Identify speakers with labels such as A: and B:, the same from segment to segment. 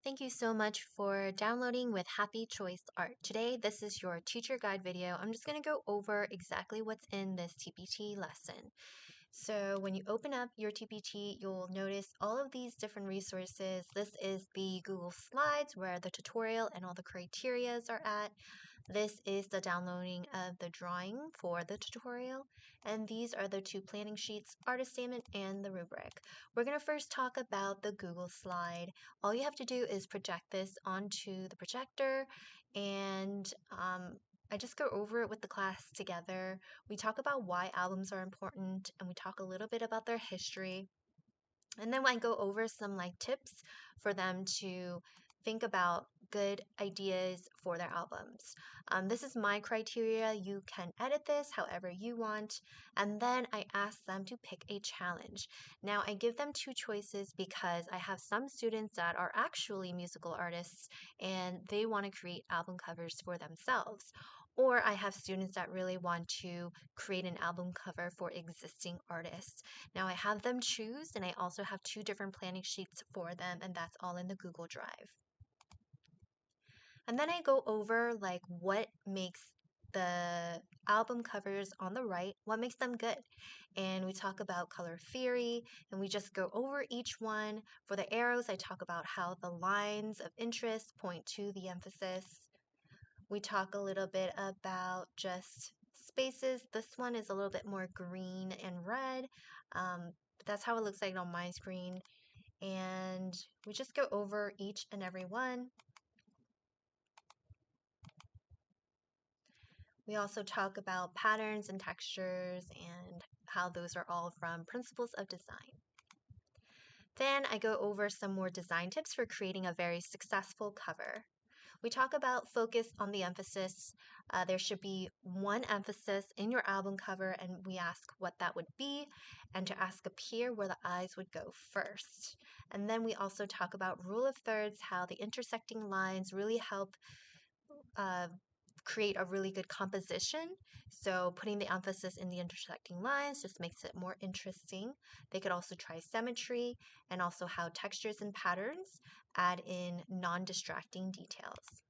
A: Thank you so much for downloading with Happy Choice Art. Today, this is your teacher guide video. I'm just going to go over exactly what's in this TPT lesson. So when you open up your TPT, you'll notice all of these different resources. This is the Google Slides where the tutorial and all the criterias are at. This is the downloading of the drawing for the tutorial, and these are the two planning sheets, artist statement and the rubric. We're going to first talk about the Google slide. All you have to do is project this onto the projector, and I just go over it with the class together. We talk about why albums are important, and we talk a little bit about their history. And then I go over some tips for them to think about good ideas for their albums. This is my criteria. You can edit this however you want. And then I ask them to pick a challenge. Now I give them two choices because I have some students that are actually musical artists and they want to create album covers for themselves. Or I have students that really want to create an album cover for existing artists. Now I have them choose, and I also have two different planning sheets for them, and that's all in the Google Drive. And then I go over what makes the album covers on the right, what makes them good. And we talk about color theory, and we just go over each one. For the arrows, I talk about how the lines of interest point to the emphasis. We talk a little bit about just spaces. This one is a little bit more green and red. But that's how it looks like on my screen. And we just go over each and every one. We also talk about patterns and textures and how those are all from Principles of Design. Then I go over some more design tips for creating a very successful cover. We talk about focus on the emphasis. There should be one emphasis in your album cover, and we ask what that would be, and to ask a peer where the eyes would go first. And then we also talk about rule of thirds, how the intersecting lines really help uh, create a really good composition. So putting the emphasis in the intersecting lines just makes it more interesting. They could also try symmetry and also how textures and patterns add in non-distracting details.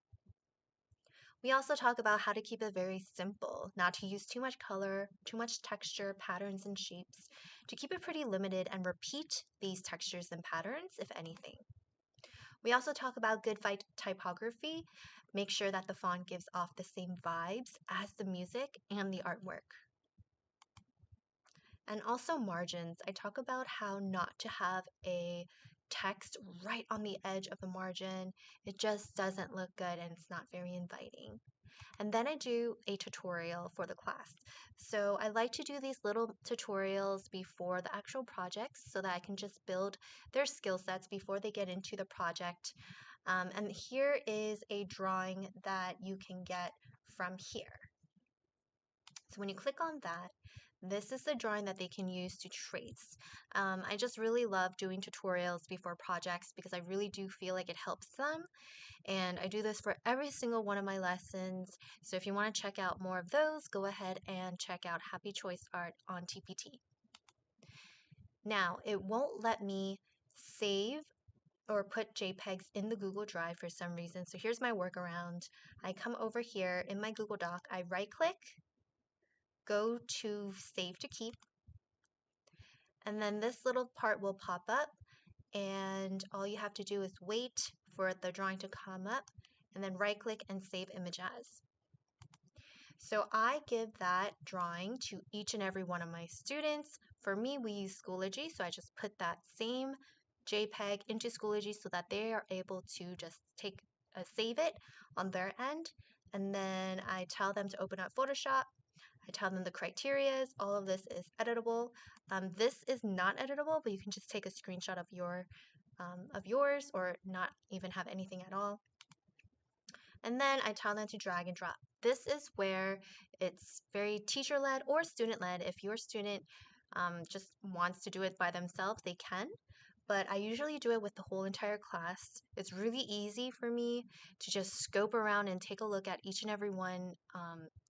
A: We also talk about how to keep it very simple, not to use too much color, too much texture, patterns, and shapes, to keep it pretty limited and repeat these textures and patterns, if anything. We also talk about good typography. Make sure that the font gives off the same vibes as the music and the artwork. And also margins. I talk about how not to have a text right on the edge of the margin. It just doesn't look good and it's not very inviting. And then I do a tutorial for the class. So I like to do these little tutorials before the actual projects so that I can just build their skill sets before they get into the project. And here is a drawing that you can get from here. So when you click on that, this is the drawing that they can use to trace. I just really love doing tutorials before projects because I really do feel like it helps them. And I do this for every single one of my lessons. So if you want to check out more of those, go ahead and check out Happy Choice Art on TPT. Now, it won't let me save or put JPEGs in the Google Drive for some reason. So here's my workaround. I come over here in my Google Doc, I right click, go to Save to Keep, and then this little part will pop up, and all you have to do is wait for the drawing to come up, and then right click and save image as. So I give that drawing to each and every one of my students. For me, we use Schoology, so I just put that same JPEG into Schoology so that they are able to just save it on their end. And then I tell them to open up Photoshop. I tell them the criterias. All of this is editable. This is not editable, but you can just take a screenshot of yours or not even have anything at all. And then I tell them to drag and drop. This is where it's very teacher-led or student-led. If your student just wants to do it by themselves, they can. but I usually do it with the whole entire class. It's really easy for me to just scope around and take a look at each and every one,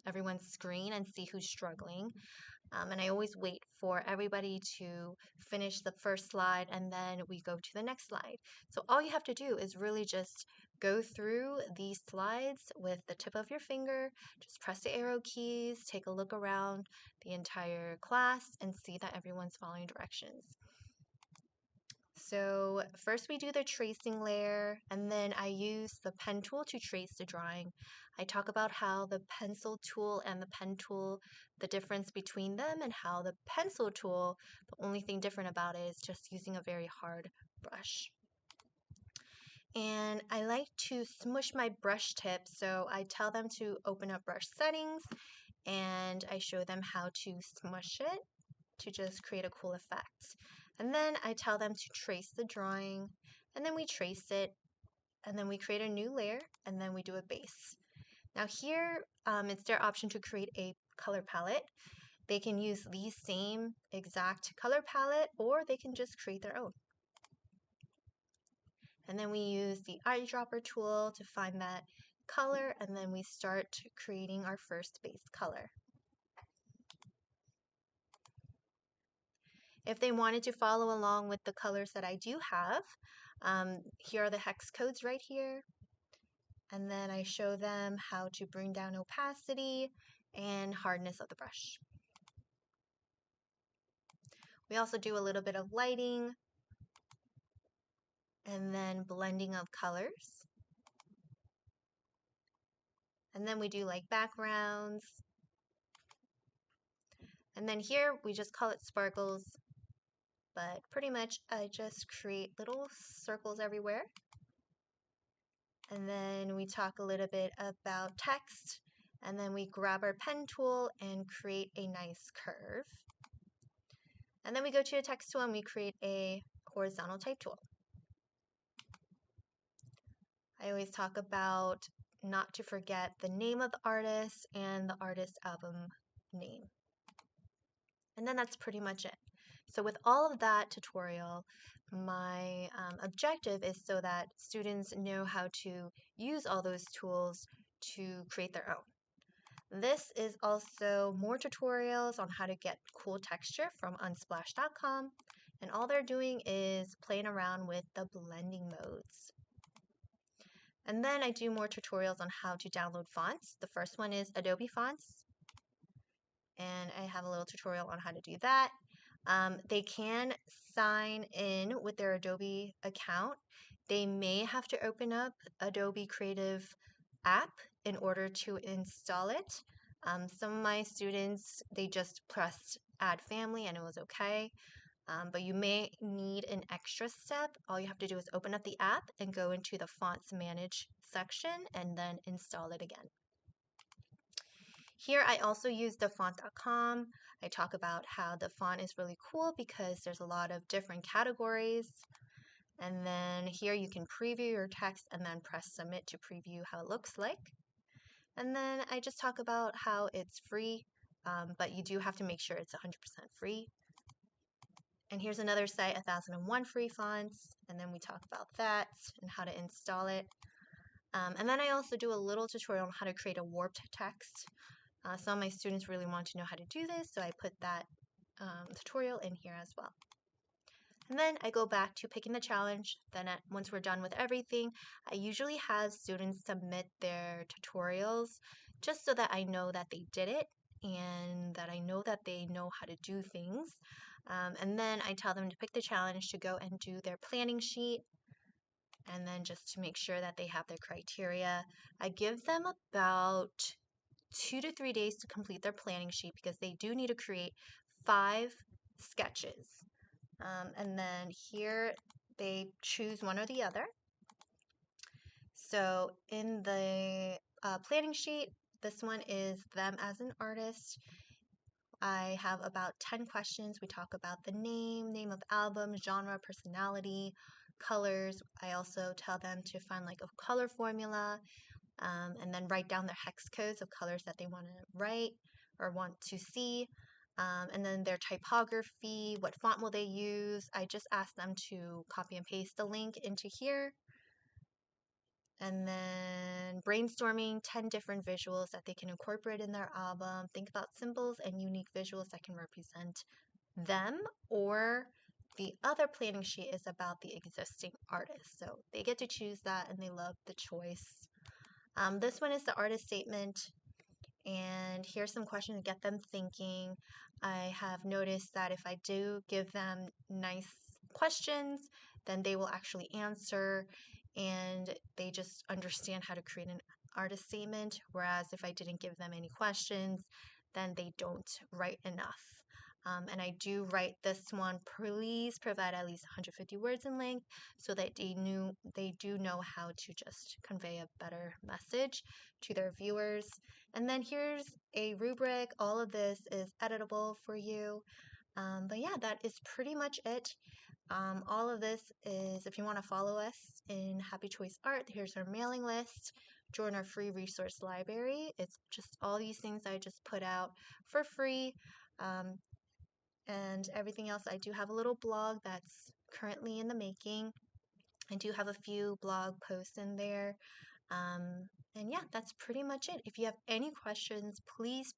A: everyone's screen and see who's struggling. And I always wait for everybody to finish the first slide and then we go to the next slide. So all you have to do is really just go through these slides with the tip of your finger, just press the arrow keys, take a look around the entire class and see that everyone's following directions. So first we do the tracing layer, and then I use the pen tool to trace the drawing. I talk about how the pencil tool and the pen tool, the difference between them, and how the pencil tool, the only thing different about it is just using a very hard brush. And I like to smush my brush tip, so I tell them to open up brush settings, and I show them how to smush it to just create a cool effect. And then I tell them to trace the drawing, and then we trace it, and then we create a new layer, and then we do a base. Now here, it's their option to create a color palette. They can use the same exact color palette, or they can just create their own. And then we use the eyedropper tool to find that color, and then we start creating our first base color. If they wanted to follow along with the colors that I do have, here are the hex codes right here. And then I show them how to bring down opacity and hardness of the brush. We also do a little bit of lighting and then blending of colors. And then we do like backgrounds. And then here we just call it sparkles, but pretty much I just create little circles everywhere. And then we talk a little bit about text, and then we grab our pen tool and create a nice curve. And then we go to a text tool and we create a horizontal type tool. I always talk about not to forget the name of the artist and the artist album name. And then that's pretty much it. So with all of that tutorial, my objective is so that students know how to use all those tools to create their own. This is also more tutorials on how to get cool texture from Unsplash.com, and all they're doing is playing around with the blending modes. And then I do more tutorials on how to download fonts. The first one is Adobe Fonts, and I have a little tutorial on how to do that. They can sign in with their Adobe account. They may have to open up Adobe Creative app in order to install it. Some of my students, they just pressed add family and it was okay. But you may need an extra step. All you have to do is open up the app and go into the Fonts Manage section and then install it again. Here I also use dafont.com. I talk about how the font is really cool because there's a lot of different categories. And then here you can preview your text and then press submit to preview how it looks like. And then I just talk about how it's free, but you do have to make sure it's 100% free. And here's another site, 1001 free fonts, and then we talk about that and how to install it. And then I also do a little tutorial on how to create a warped text. Some of my students really want to know how to do this, so I put that tutorial in here as well. And then I go back to picking the challenge. Then once we're done with everything, I usually have students submit their tutorials just so that I know that they did it and that I know that they know how to do things. And then I tell them to pick the challenge to go and do their planning sheet, and then just to make sure that they have their criteria. I give them about 2 to 3 days to complete their planning sheet because they do need to create 5 sketches. And then here they choose one or the other. So in the planning sheet, this one is them as an artist. I have about 10 questions. We talk about the name of album, genre, personality, colors. I also tell them to find like a color formula, and then write down their hex codes of colors that they want to write or want to see. and then their typography, what font will they use. I just asked them to copy and paste the link into here. And then brainstorming 10 different visuals that they can incorporate in their album. Think about symbols and unique visuals that can represent them, or the other planning sheet is about the existing artist. So they get to choose that and they love the choice. This one is the artist statement. And here's some questions to get them thinking. I have noticed that if I do give them nice questions, then they will actually answer and they just understand how to create an artist statement. Whereas if I didn't give them any questions, then they don't write enough. And I do write this one, please provide at least 150 words in length so that they do know how to just convey a better message to their viewers. And then here's a rubric. All of this is editable for you. But yeah, that is pretty much it. All of this is, if you want to follow us in Happy Choice Art, here's our mailing list. Join our free resource library. It's just all these things I just put out for free. And everything else, I do have a little blog that's currently in the making. I do have a few blog posts in there. And yeah, that's pretty much it. If you have any questions, please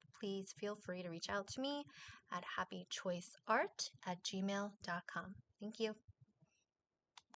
A: feel free to reach out to me at happychoiceart@gmail.com. Thank you.